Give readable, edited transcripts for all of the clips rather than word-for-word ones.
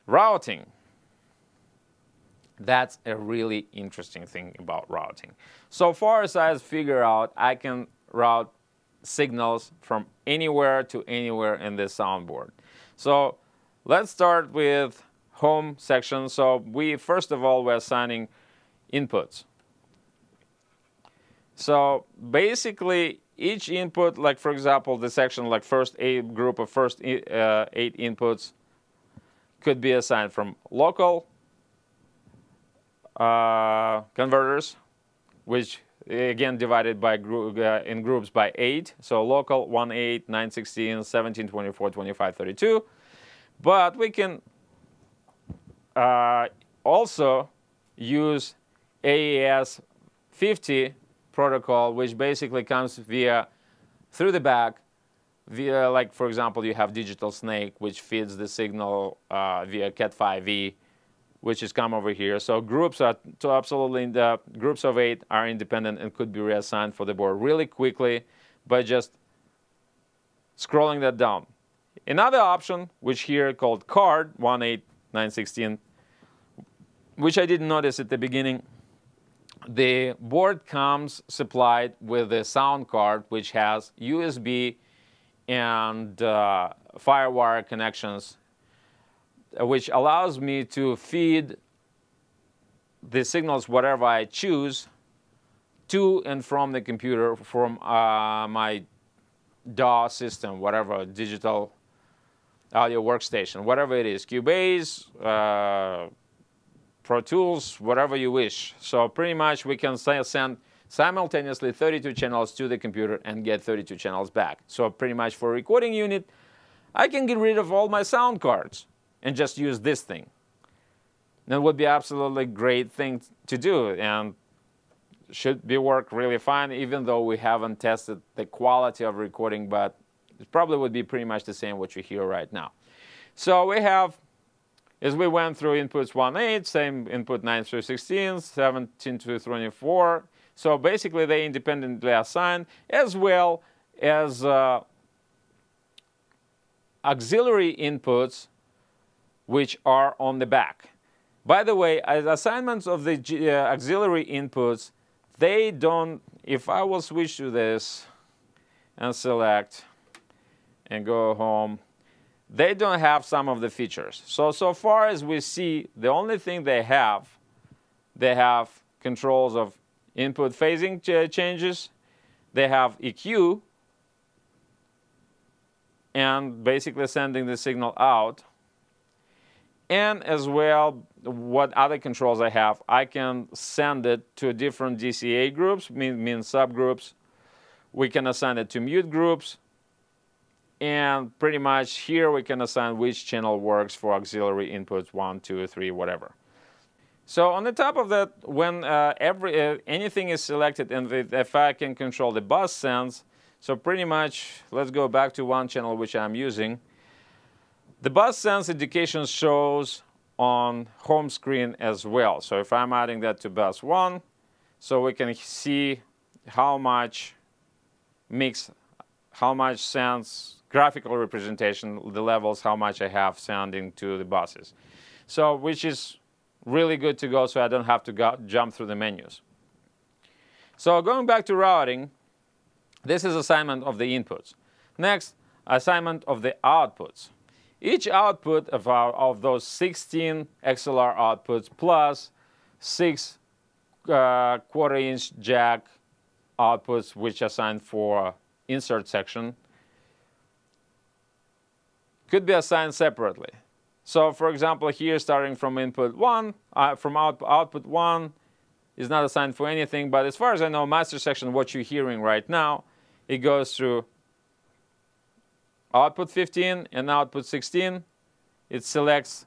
Routing. That's a really interesting thing about routing. So far as I figure out, I can route signals from anywhere to anywhere in this soundboard. So let's start with home section. So first of all, we're assigning inputs. So basically, each input, like for example, the section like group of first 8 inputs could be assigned from local converters, which again divided by in groups by 8. So local 1, 8, 9, 16, 17, 24, 25, 32. But we can also use AES 50 protocol, which basically comes through the back via, like for example, you have Digital Snake, which feeds the signal via Cat5e, which is come over here. So groups are absolutely the groups of 8 are independent and could be reassigned for the board really quickly by just scrolling that down. Another option, which here called card 1, 8, 9, 16, which I didn't notice at the beginning. The board comes supplied with a sound card, which has USB and FireWire connections, which allows me to feed the signals, whatever I choose, to and from the computer from my DAW system, whatever, digital audio workstation, whatever it is, Cubase, Pro Tools, whatever you wish. So pretty much we can send simultaneously 32 channels to the computer and get 32 channels back. So pretty much for a recording unit, I can get rid of all my sound cards and just use this thing. That would be absolutely great thing to do and should be work really fine, even though we haven't tested the quality of recording, but it probably would be pretty much the same what you hear right now. So we have, as we went through inputs 1, 8, same input 9 through 16, 17 to 24. So basically they independently assigned, as well as auxiliary inputs, which are on the back. By the way, as assignments of the auxiliary inputs, they don't, if I will switch to this and select and go home, they don't have some of the features. So far as we see, the only thing they have controls of input phasing changes, they have EQ, and basically sending the signal out. And as well, what other controls I have, I can send it to different DCA groups, means subgroups. We can assign it to mute groups. And pretty much here we can assign which channel works for auxiliary inputs 1, 2, 3, whatever. So on the top of that, when anything is selected and if I can control the bus sense, so pretty much let's go back to one channel which I'm using. The bus sense indication shows on home screen as well. So if I'm adding that to bus 1, so we can see how much mix, how much sense, graphical representation, the levels, how much I have sounding to the buses. So which is really good to go, so I don't have to jump through the menus. So going back to routing, this is assignment of the inputs. Next, assignment of the outputs. Each output of those 16 XLR outputs plus 6 1/4-inch jack outputs, which assigned for insert section, could be assigned separately. So for example, here starting from input 1, from output 1 is not assigned for anything, but as far as I know, master section, what you're hearing right now, it goes through output 15 and output 16. It selects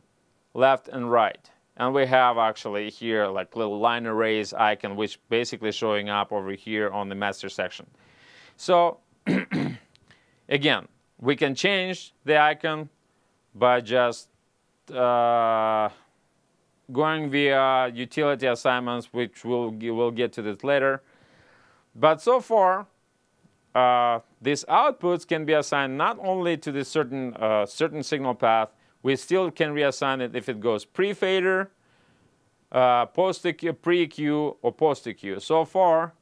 left and right. And we have actually here like little line arrays icon, which basically showing up over here on the master section. So again, we can change the icon by just going via utility assignments, which we'll get to this later. But so far, these outputs can be assigned not only to the certain signal path, we still can reassign it if it goes pre-fader, post-EQ, pre-EQ, or post-EQ. So far,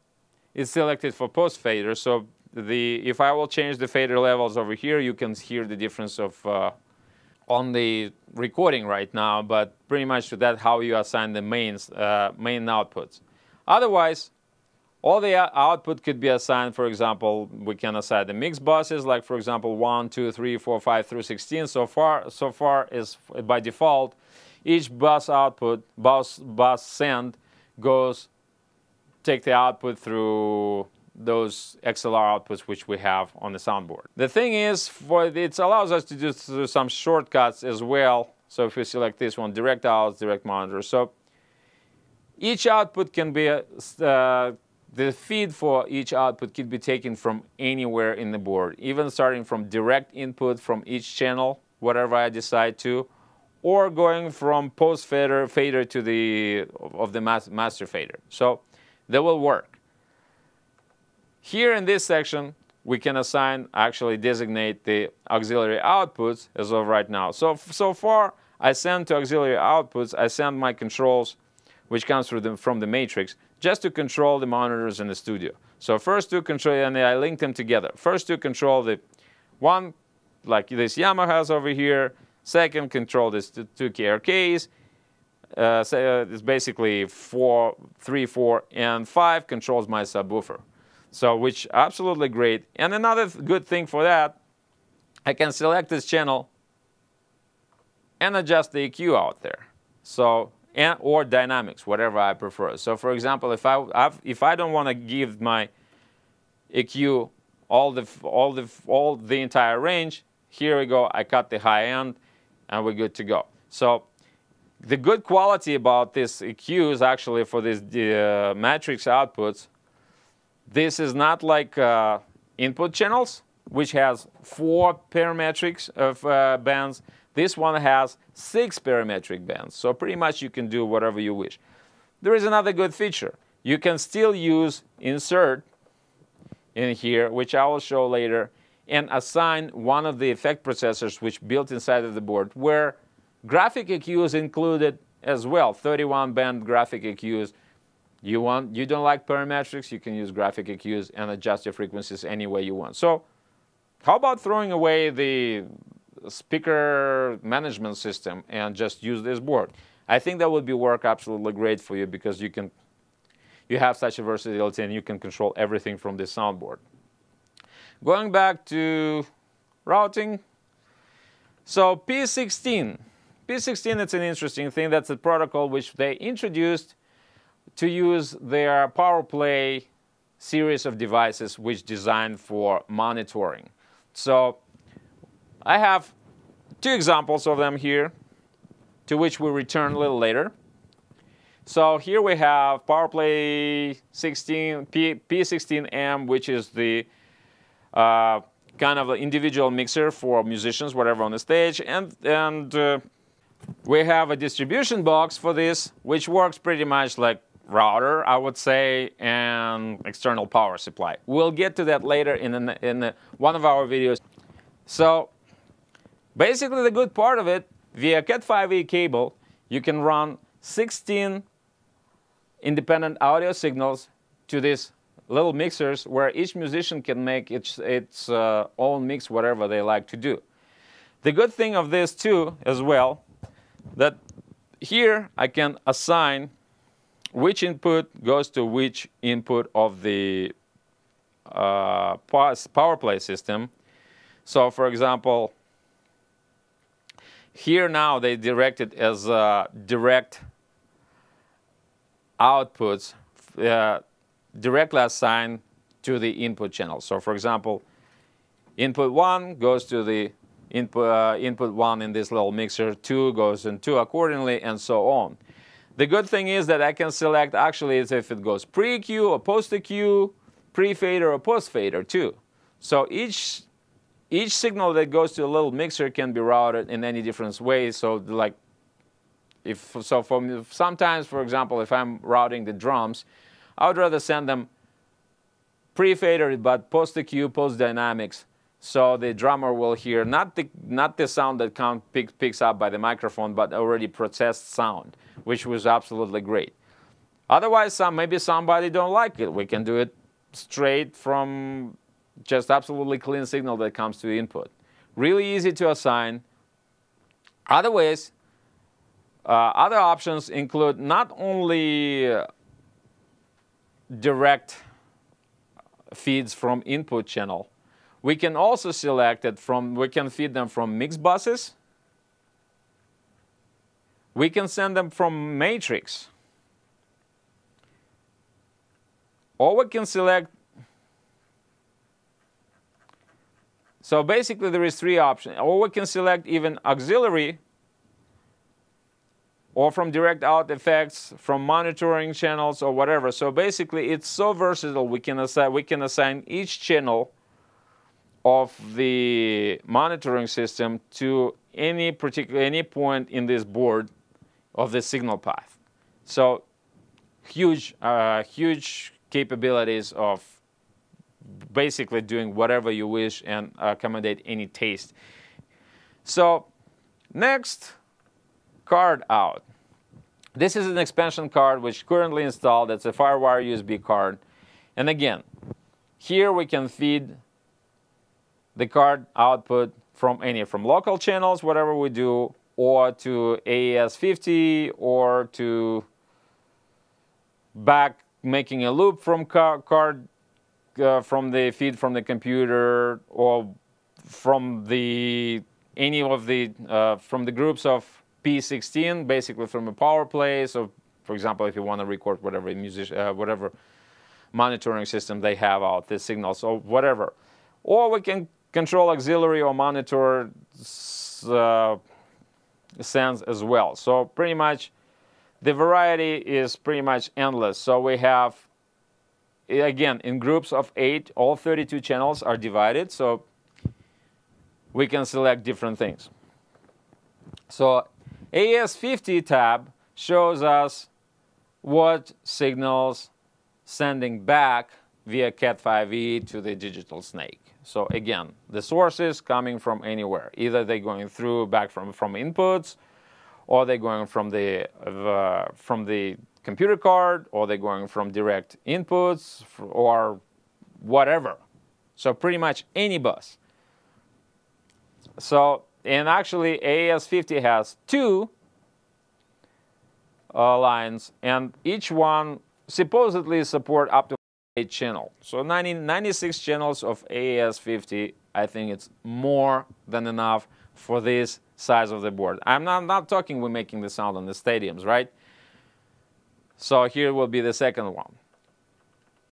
it's selected for post-fader. So if I will change the fader levels over here, you can hear the difference of on the recording right now. But pretty much that's how you assign the main outputs. Otherwise, all the output could be assigned. For example, we can assign the mix buses, like for example 1, 2, 3, 4, 5 through 16. So far is by default. Each bus output, bus send goes, take the output through those XLR outputs which we have on the soundboard. The thing is, it allows us to do some shortcuts as well. So if we select this one, direct outs, direct monitor. So each output can be, the feed for each output can be taken from anywhere in the board, even starting from direct input from each channel, whatever I decide to, or going from post fader to the master fader. So they will work. Here in this section, we can actually designate the auxiliary outputs as of right now. So far, I send to auxiliary outputs, I send my controls, which comes from the matrix, just to control the monitors in the studio. So first two control, and I link them together. First two control the one, like this Yamaha's over here. Second, control this two KRKs. It's basically 3, 4, and 5 controls my subwoofer. So which absolutely great. And another good thing for that, I can select this channel and adjust the EQ out there. So or dynamics, whatever I prefer. So for example, if I don't want to give my EQ all the entire range, here we go. I cut the high end, and we're good to go. So the good quality about this EQ is actually for these matrix outputs. This is not like input channels, which has 4 parametrics of bands. This one has 6 parametric bands. So pretty much you can do whatever you wish. There is another good feature. You can still use insert in here, which I will show later, and assign one of the effect processors which built inside of the board, where graphic EQ is included as well. 31 band graphic EQs. You don't like parametrics, you can use graphic EQs and adjust your frequencies any way you want. So how about throwing away the speaker management system and just use this board? I think that would work absolutely great for you, because you have such a versatility and you can control everything from this soundboard. Going back to routing, so P16. P16, it's an interesting thing. That's a protocol which they introduced to use their PowerPlay series of devices which designed for monitoring. So I have 2 examples of them here, to which we return a little later. So here we have PowerPlay P16M, which is the kind of an individual mixer for musicians, whatever on the stage, and we have a distribution box for this, which works pretty much like router, I would say, and external power supply. We'll get to that later in one of our videos. So basically the good part of it, via Cat5e cable, you can run 16 independent audio signals to these little mixers, where each musician can make its own mix, whatever they like to do. The good thing of this too, as well, that here I can assign which input goes to which input of the PowerPlay system. So for example, here now they direct it as direct outputs, directly assigned to the input channel. So for example, input 1 goes to the input 1 in this little mixer, 2 goes in 2 accordingly, and so on. The good thing is that I can select actually if it goes pre-EQ or post-EQ, pre-fader or post-fader too. So each signal that goes to a little mixer can be routed in any different ways. So like sometimes, for example, if I'm routing the drums, I would rather send them pre-fader but post-EQ, post-dynamics So the drummer will hear not the sound that picks up by the microphone, but already processed sound, which was absolutely great. Otherwise, maybe somebody don't like it. We can do it straight from just absolutely clean signal that comes to the input. Really easy to assign. Other ways, other options include not only direct feeds from input channel. We can also select it from, we can feed them from mix buses. We can send them from matrix. Or we can select, so basically there is three options. Or we can select even auxiliary, or from direct out effects, from monitoring channels, or whatever. So basically it's so versatile, we can assign each channel of the monitoring system to any point in this board of the signal path. So huge capabilities of basically doing whatever you wish and accommodate any taste. So next, card out. This is an expansion card which currently installed. It's a FireWire USB card. And again, here we can feed the card output from local channels, whatever we do, or to AES-50, or to back making a loop from from the feed from the computer, or from any of the from the groups of P16, basically from a power play. So, for example, if you want to record whatever whatever monitoring system they have out, the signals or whatever, or we can control auxiliary or monitor sense as well. So pretty much the variety is pretty much endless. So we have, again, in groups of 8, all 32 channels are divided, so we can select different things. So AES-50 tab shows us what signals sending back via Cat5e to the digital snake. So again, the sources coming from anywhere. Either they're going through back from inputs, or they're going from the computer card, or they're going from direct inputs, or whatever. So pretty much any bus. So, and actually AES-50 has 2 lines, and each one supposedly support up to 8 channels. So 96 channels of AES-50, I think it's more than enough for this size of the board. I'm not talking we're making the sound on the stadiums, right? So here will be the second one.